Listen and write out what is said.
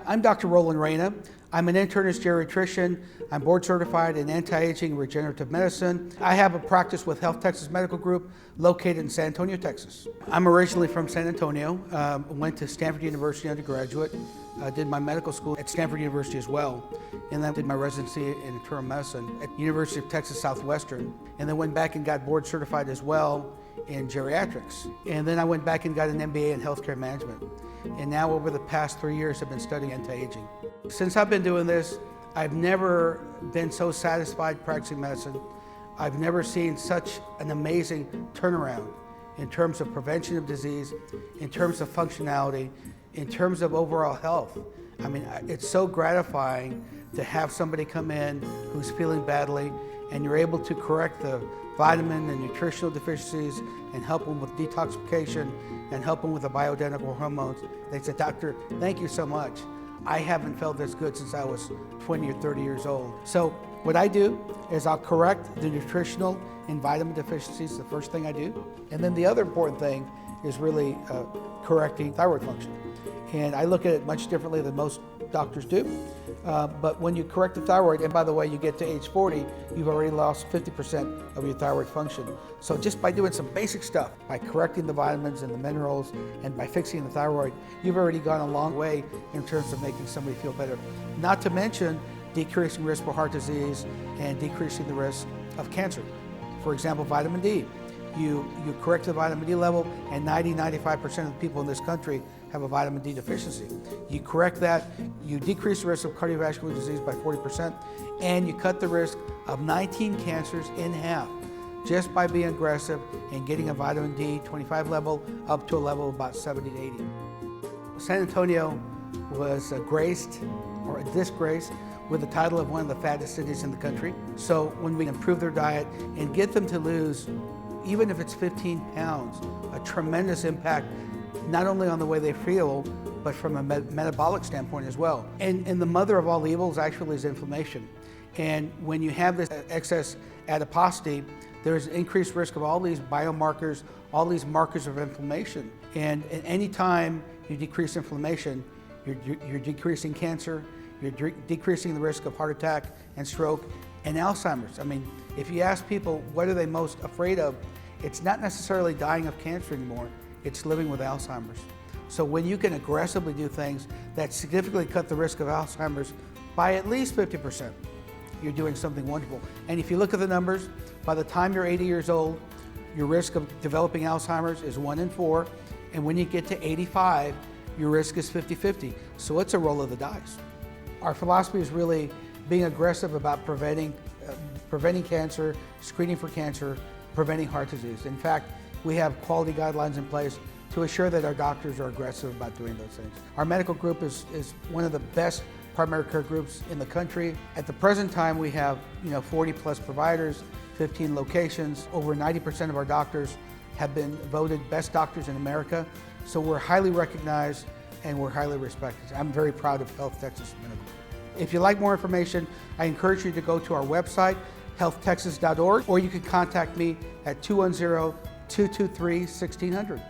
I'm Dr. Rowland Reyna. I'm an internist geriatrician. I'm board certified in anti-aging and regenerative medicine. I have a practice with Health Texas Medical Group located in San Antonio, Texas. I'm originally from San Antonio, went to Stanford University undergraduate, did my medical school at Stanford University as well, and then did my residency in internal medicine at University of Texas Southwestern, and then went back and got board certified as well in geriatrics. And then I went back and got an MBA in healthcare management. And now over the past 3 years, I've been studying anti-aging. Since I've been doing this, I've never been so satisfied practicing medicine. I've never seen such an amazing turnaround in terms of prevention of disease, in terms of functionality, in terms of overall health. I mean, it's so gratifying to have somebody come in who's feeling badly, and you're able to correct the vitamin and nutritional deficiencies and help them with detoxification and help them with the bioidentical hormones. They said, "Doctor, thank you so much. I haven't felt this good since I was 20 or 30 years old." So what I do is I'll correct the nutritional and vitamin deficiencies, the first thing I do. And then the other important thing is really correcting thyroid function. And I look at it much differently than most doctors do. But when you correct the thyroid, and by the way, you get to age 40, you've already lost 50% of your thyroid function. So just by doing some basic stuff, by correcting the vitamins and the minerals, and by fixing the thyroid, you've already gone a long way in terms of making somebody feel better. Not to mention decreasing risk for heart disease and decreasing the risk of cancer. For example, vitamin D. You correct the vitamin D level, and 90–95% of the people in this country have a vitamin D deficiency. You correct that, you decrease the risk of cardiovascular disease by 40%, and you cut the risk of 19 cancers in half just by being aggressive and getting a vitamin D 25 level up to a level of about 70 to 80. San Antonio was graced or disgraced with the title of one of the fattest cities in the country. So when we improve their diet and get them to lose, even if it's 15 pounds, a tremendous impact, not only on the way they feel, but from a metabolic standpoint as well. And the mother of all evils actually is inflammation. And when you have this excess adiposity, there's increased risk of all these biomarkers, all these markers of inflammation. And any time you decrease inflammation, you're decreasing cancer, you're decreasing the risk of heart attack and stroke and Alzheimer's. I mean, if you ask people what are they most afraid of, it's not necessarily dying of cancer anymore, it's living with Alzheimer's. So when you can aggressively do things that significantly cut the risk of Alzheimer's by at least 50%, you're doing something wonderful. And if you look at the numbers, by the time you're 80 years old, your risk of developing Alzheimer's is 1 in 4, and when you get to 85, your risk is 50-50. So it's a roll of the dice. Our philosophy is really being aggressive about preventing cancer, screening for cancer, preventing heart disease. In fact, we have quality guidelines in place to assure that our doctors are aggressive about doing those things. Our medical group is one of the best primary care groups in the country. At the present time, we have 40 plus providers, 15 locations. Over 90% of our doctors have been voted best doctors in America. So we're highly recognized and we're highly respected. I'm very proud of Health Texas Medical Group. If you'd like more information, I encourage you to go to our website, healthtexas.org, or you can contact me at 210-223-1600.